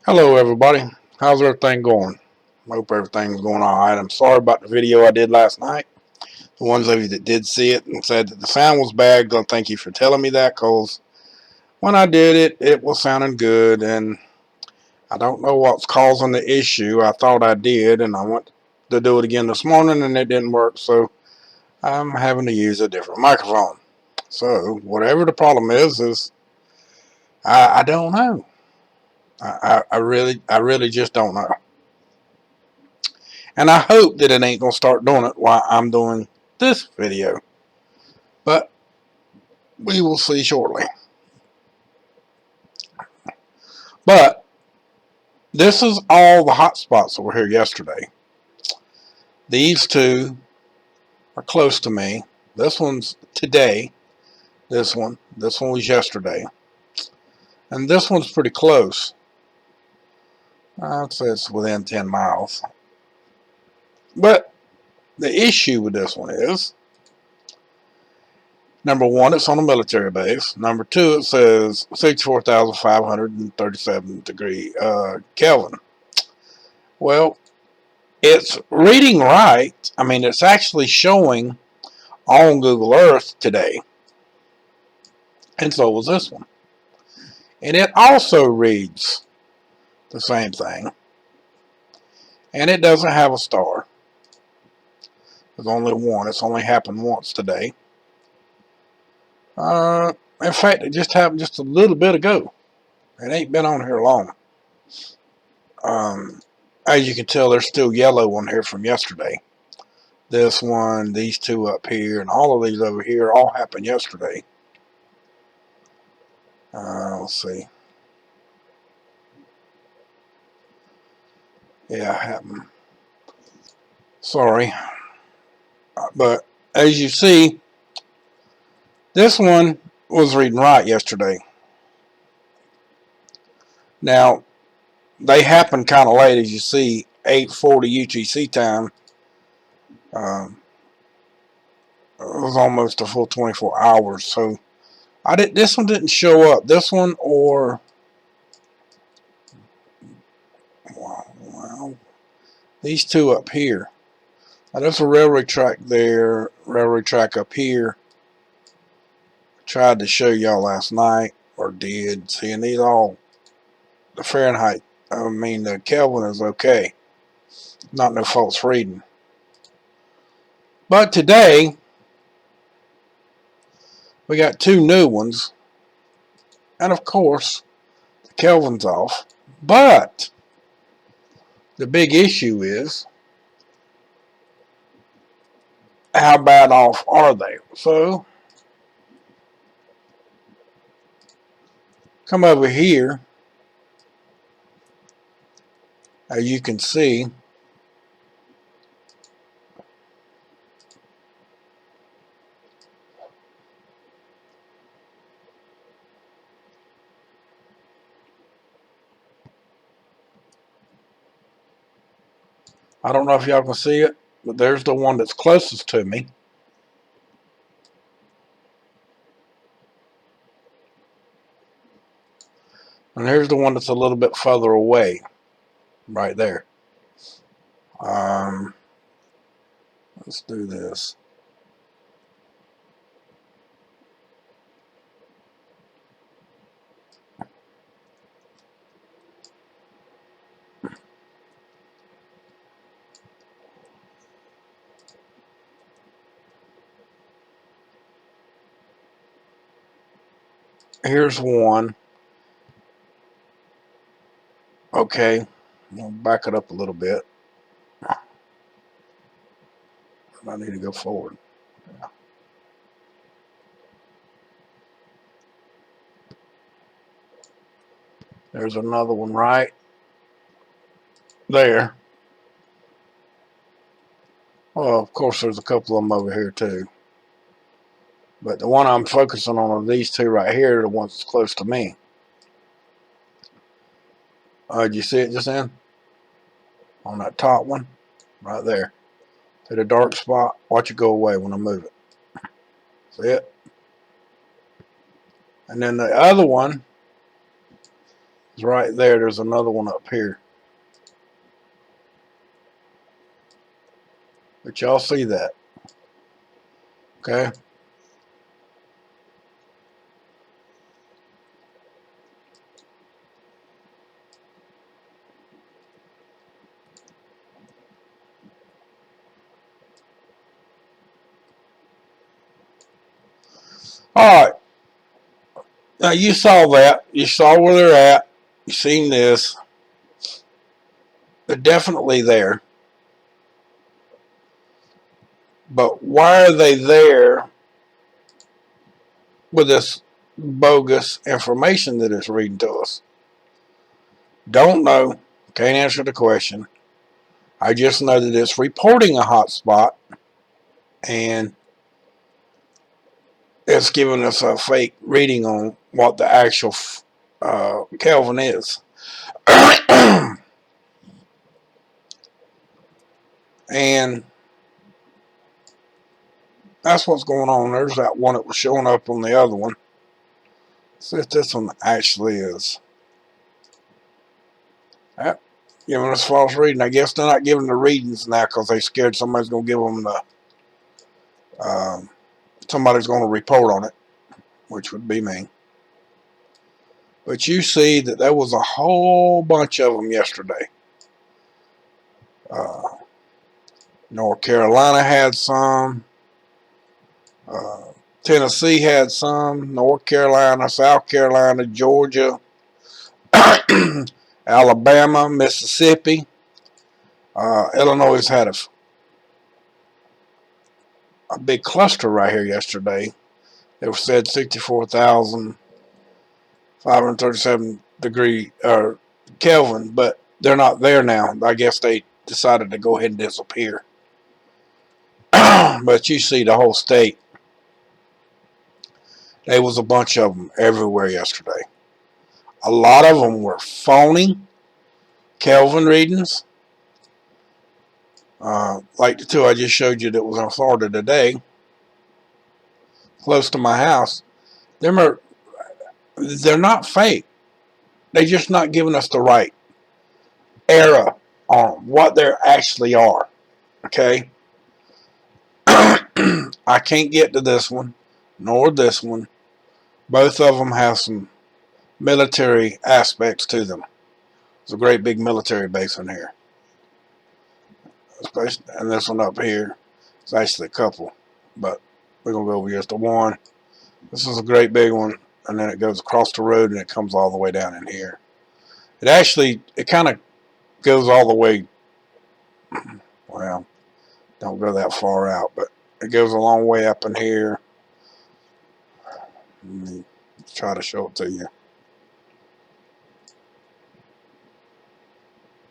Hello everybody, how's everything going? I hope everything's going alright. I'm sorry about the video I did last night. The ones of you that did see it and said that the sound was bad, don't thank you for telling me that, because when I did it, it was sounding good, and I don't know what's causing the issue. I thought I did, and I went to do it again this morning and it didn't work, so I'm having to use a different microphone. So whatever the problem is I don't know. I really just don't know. And I hope that it ain't going to start doing it while I'm doing this video. But we will see shortly. But this is all the hot spots that were here yesterday. These two are close to me. This one's today. This one was yesterday. And this one's pretty close. I'd say it's within 10 miles. But the issue with this one is, number one, it's on a military base. Number two, it says 64,537 degree Kelvin. Well, it's reading right. I mean, it's actually showing on Google Earth today. And so was this one. And it also reads the same thing. And it doesn't have a star. There's only one. It's only happened once today. In fact, it just happened just a little bit ago. It ain't been on here long. As you can tell, there's still yellow on here from yesterday. This one, these two up here, and all of these over here all happened yesterday. Let's see. Yeah, it happened. Sorry. But as you see, this one was reading right yesterday. Now, they happened kind of late, as you see, 8:40 UTC time. It was almost a full 24 hours. So this one didn't show up. This one or well, these two up here. Now, there's a railroad track there, railroad track up here. Tried to show y'all last night, or did. Seeing these all, the Fahrenheit, the Kelvin is okay. Not no false reading. But today, we got two new ones. And of course, the Kelvin's off. But the big issue is, how bad off are they? So, come over here. As you can see, I don't know if y'all can see it, but there's the one that's closest to me. And here's the one that's a little bit further away, right there. Let's do this. Here's one. Okay, I'll back it up a little bit. I need to go forward. Yeah. There's another one right there. Well, of course, there's a couple of them over here too. But the one I'm focusing on are these two right here, the ones that's close to me. Did you see it just then? On that top one? Right there. See the dark spot? Watch it go away when I move it. See it? And then the other one It's right there. There's another one up here. But y'all see that. Okay. All right. Now you saw that. You saw where they're at. You seen this. They're definitely there. But why are they there with this bogus information that it's reading to us? Don't know. Can't answer the question. I just know that it's reporting a hotspot and it's giving us a fake reading on what the actual Kelvin is. And that's what's going on. There's that one that was showing up on the other one. See if this one actually is. Yep. Giving us false reading. I guess they're not giving the readings now because they scared somebody's going to give them the somebody's going to report on it, which would be me. But you see that there was a whole bunch of them yesterday. North Carolina had some. Tennessee had some. North Carolina, South Carolina, Georgia, Alabama, Mississippi. Illinois had a big cluster right here yesterday. It said 64,537 degree Kelvin, but they're not there now. I guess they decided to go ahead and disappear. But you see the whole state. There was a bunch of them everywhere yesterday. A lot of them were phony Kelvin readings. Like the two I just showed you that was in Florida today, close to my house. They're not fake. They're just not giving us the right era on what they actually are. Okay? I can't get to this one, nor this one. Both of them have some military aspects to them. There's a great big military base in here. And this one up here is actually a couple, but we're going to go over just the one. This is a great big one, and then it goes across the road and it comes all the way down in here. It kind of goes all the way, well, don't go that far out, but it goes a long way up in here. Let me try to show it to you.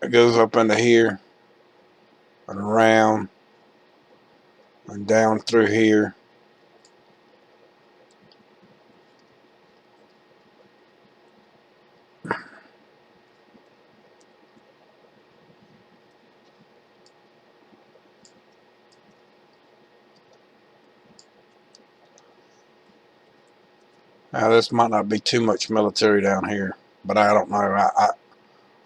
It goes up into here and around and down through here. Now this might not be too much military down here, but I don't know.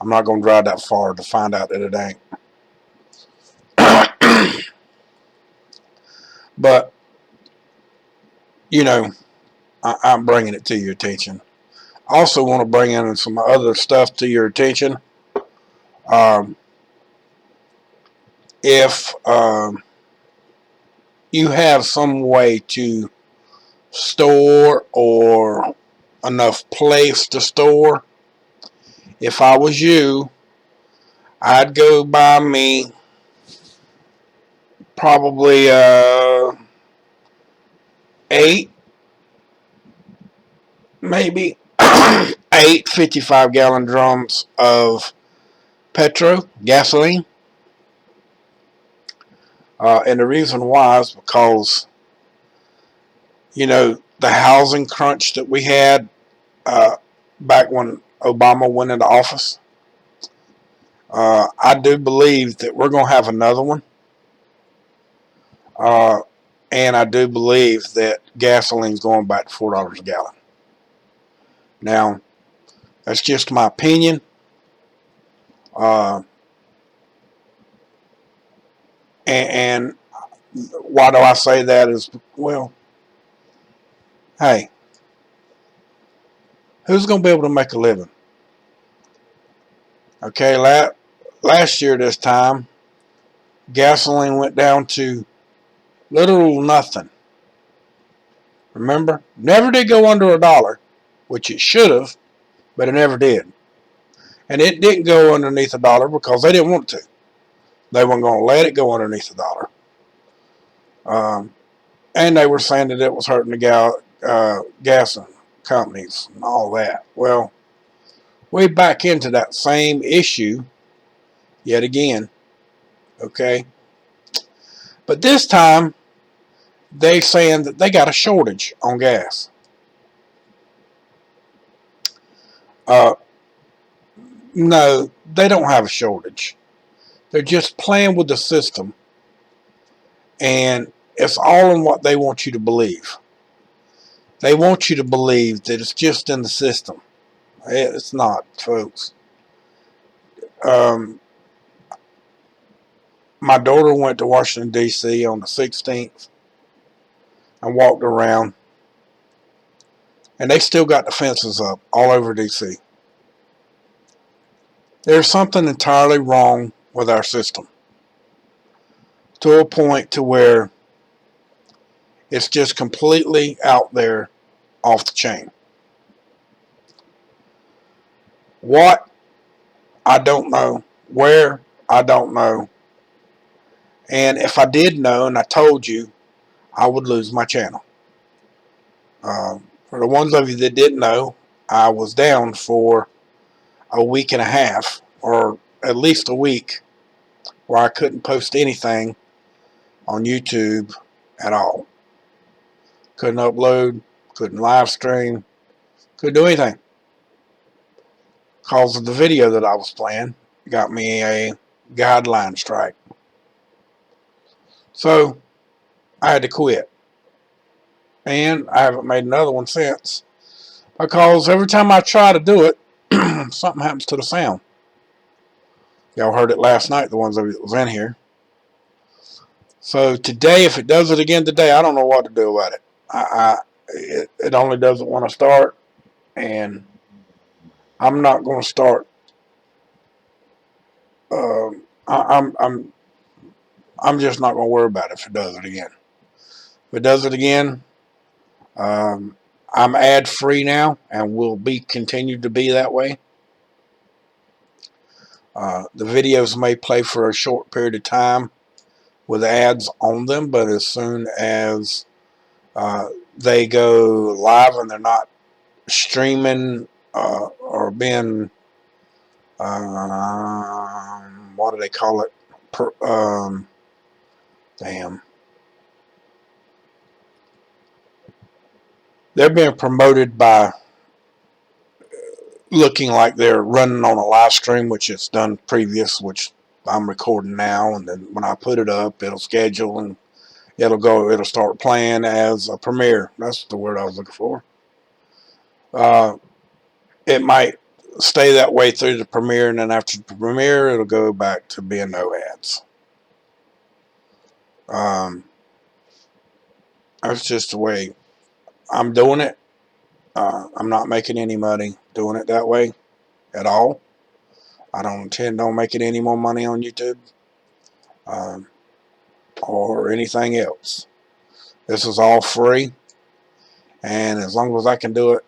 I'm not going to drive that far to find out that it ain't. But, you know, I'm bringing it to your attention. I also want to bring in some other stuff to your attention. If you have some way to store or enough place to store, if I was you, I'd go buy me probably 8, maybe 8 55-gallon drums of gasoline. And the reason why is because, you know, the housing crunch that we had back when Obama went into office. I do believe that we're going to have another one. And I do believe that gasoline's going back to $4 a gallon. Now, That's just my opinion. And why do I say that is, well, hey, who's going to be able to make a living? Okay, last year this time, gasoline went down to literal nothing. Remember? Never did go under $1, which it should have, but it never did. And it didn't go underneath $1 because they didn't want to. They weren't going to let it go underneath $1. And they were saying that it was hurting the gas companies and all that. Well, we back into that same issue yet again. Okay? But this time, they saying that they got a shortage on gas. No, they don't have a shortage. They're just playing with the system, and it's all in what they want you to believe. They want you to believe that it's just in the system. It's not, folks. My daughter went to Washington, D.C. on the 16th and walked around, and they still got the fences up all over D.C. There's something entirely wrong with our system, to a point to where it's just completely out there, off the chain. What? I don't know. Where? I don't know. And if I did know and I told you, I would lose my channel. For the ones of you that didn't know, I was down for a week and a half, or at least a week, where I couldn't post anything on YouTube at all. Couldn't upload, couldn't live stream, couldn't do anything. Because of the video that I was playing got me a guideline strike. So I had to quit. And I haven't made another one since. Because every time I try to do it, something happens to the sound. Y'all heard it last night, the ones that was in here. So today, if it does it again today, I don't know what to do about it. It only doesn't want to start, and I'm not going to start. I'm just not going to worry about it if it does it again. If it does it again, I'm ad free now, and will be continued to be that way. The videos may play for a short period of time with ads on them, but as soon as they go live and they're not streaming or being what do they call it? They're being promoted by looking like they're running on a live stream, which it's done previous, which I'm recording now, and then when I put it up, it'll schedule and it'll start playing as a premiere. That's the word I was looking for. It might stay that way through the premiere, and then after the premiere, it'll go back to being no ads. That's just the way I'm doing it. I'm not making any money doing it that way at all. I don't intend on making any more money on YouTube or anything else. This is all free, and as long as I can do it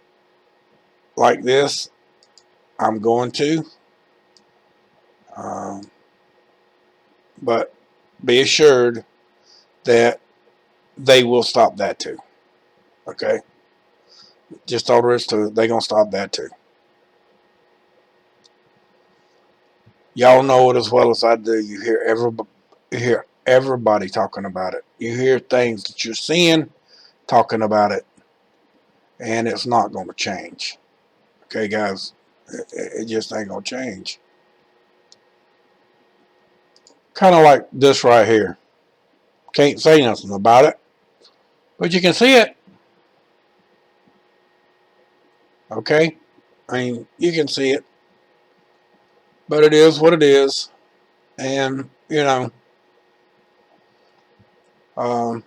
like this, I'm going to. But be assured that they will stop that too. Okay? Just all there is to it. They're going to stop that too. Y'all know it as well as I do. You hear everybody talking about it. You hear things that you're seeing talking about it, and it's not going to change. Okay, guys? It just ain't going to change. Kind of like this right here. Can't say nothing about it, but you can see it. Okay? I mean, you can see it, but it is what it is. And, um,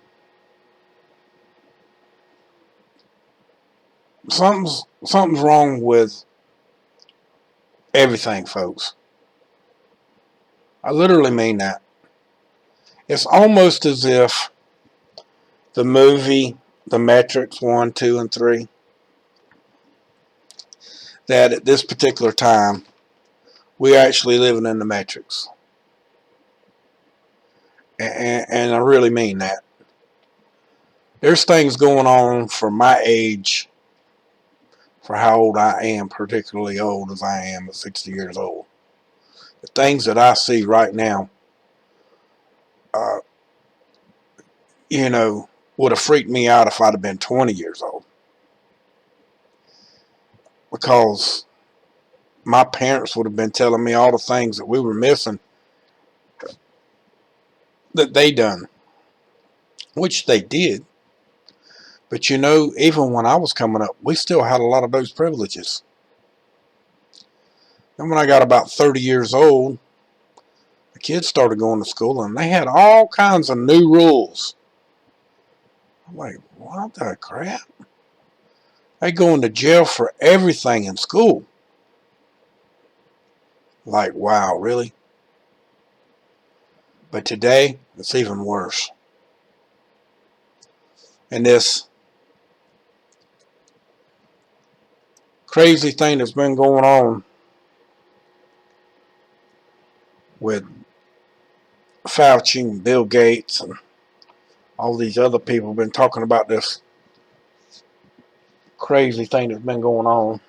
something's wrong with everything, folks. I literally mean that. It's almost as if the movie, The Matrix 1, 2, and 3, that at this particular time, we're actually living in the Matrix. And I really mean that. There's things going on for my age, for how old I am, particularly old as I am at 60 years old. The things that I see right now, uh, would have freaked me out if I'd have been 20 years old. Because my parents would have been telling me all the things that we were missing that they done, which they did. But even when I was coming up, we still had a lot of those privileges. And when I got about 30 years old, the kids started going to school and they had all kinds of new rules. I'm like, what the crap? They going to jail for everything in school. Like, wow, really? But today, it's even worse. And this crazy thing that's been going on with Fauci and Bill Gates and all these other people have been talking about this crazy thing that's been going on.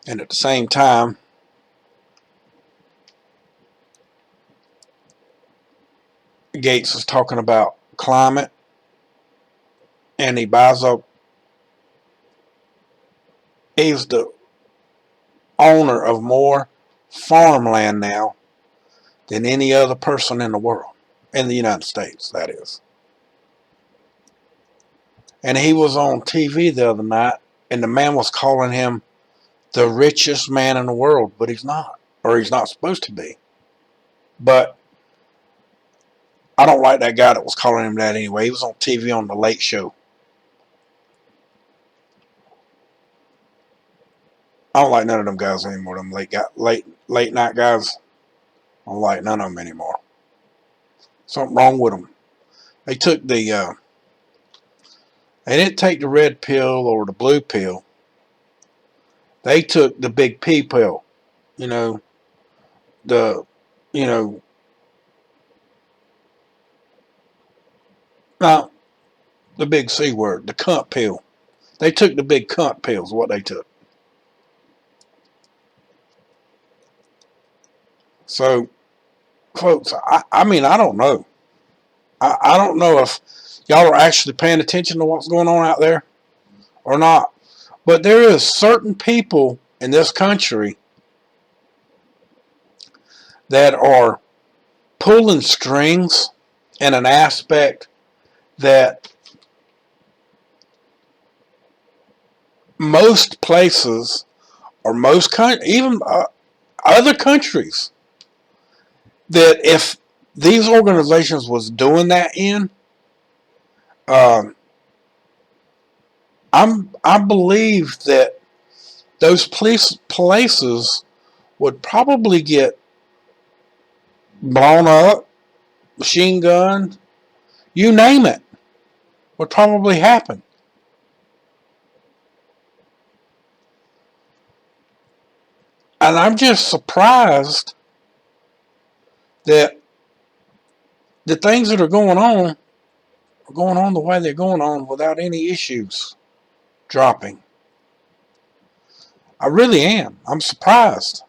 And at the same time, Gates is talking about climate, and he buys up. He's the owner of more farmland now than any other person in the world, in the United States, that is. And he was on TV the other night, and the man was calling him the richest man in the world, but he's not, or he's not supposed to be. But I don't like that guy that was calling him that anyway. He was on TV on the Late Show. I don't like none of them guys anymore. Them late night guys. I don't like none of them anymore. Something wrong with them. They took they didn't take the red pill or the blue pill. They took the big P pill. You know, the, not the big C word, the cunt pill. They took the big cunt pills, what they took. So, folks, I mean, I don't know. I don't know if y'all are actually paying attention to what's going on out there or not. But there is certain people in this country that are pulling strings in an aspect that most places or even other countries, that if these organizations was doing that in, I believe that those places would probably get blown up, machine gunned, you name it, would probably happen. And I'm just surprised that the things that are going on the way they're going on without any issues dropping. I really am. I'm surprised.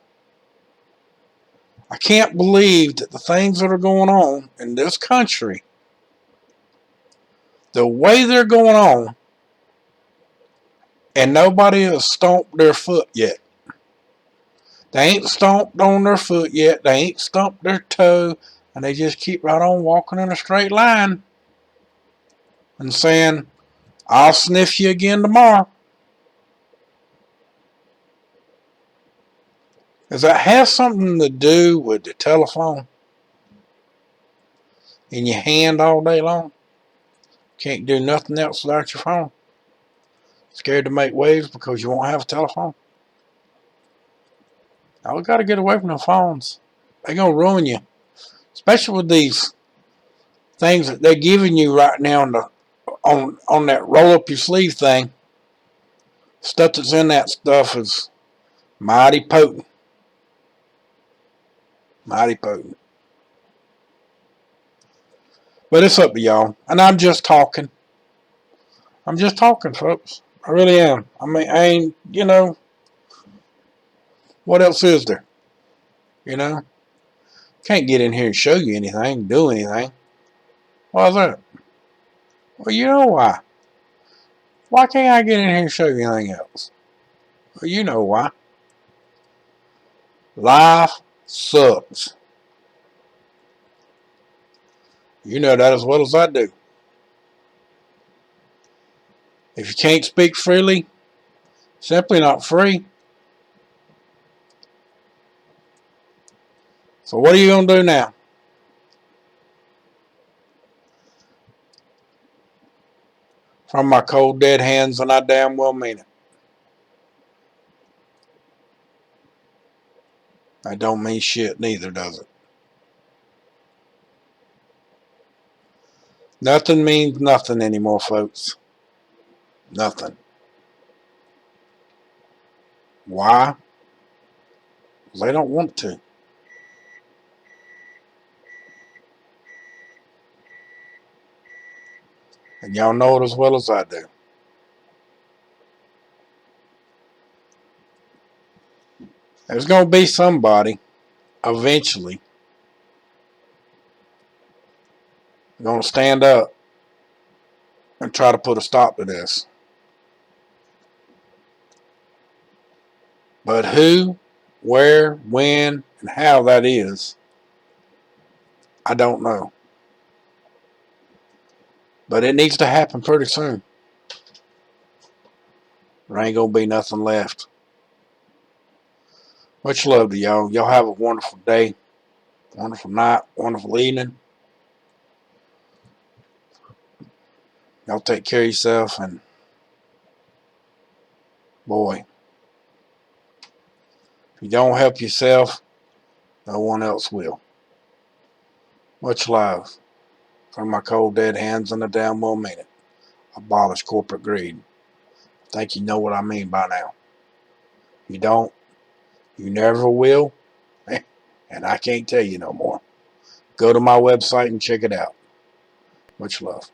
I can't believe that the things that are going on in this country, the way they're going on, and nobody has stomped their foot yet. They ain't stomped on their foot yet. They ain't stumped their toe. And they just keep right on walking in a straight line and saying, I'll sniff you again tomorrow. Does that have something to do with the telephone in your hand all day long? Can't do nothing else without your phone? Scared to make waves because you won't have a telephone? Now we got to get away from the phones. They're going to ruin you. Especially with these things that they're giving you right now on that roll up your sleeve thing. Stuff that's in that stuff is mighty potent. Mighty potent. But it's up to y'all. And I'm just talking. I'm just talking, folks. I really am. I mean, I ain't, what else is there? Can't get in here and show you anything, do anything. Why is that? Well, you know why. Why can't I get in here and show you anything else? Well, you know why. Life sucks. You know that as well as I do. If you can't speak freely, simply not free. So what are you going to do now? From my cold dead hands, and I damn well mean it. That don't mean shit neither, does it? Nothing means nothing anymore, folks. Nothing. Why? They don't want to. And y'all know it as well as I do. There's going to be somebody eventually going to stand up and try to put a stop to this. But who, where, when, and how that is, I don't know. But it needs to happen pretty soon. There ain't going to be nothing left. Much love to y'all. Y'all have a wonderful day, wonderful night, wonderful evening. Y'all take care of yourself, and boy, if you don't help yourself, no one else will. Much love from my cold dead hands and a damn well mean it. Abolish corporate greed. I think you know what I mean by now. You don't, you never will, and I can't tell you no more. Go to my website and check it out. Much love.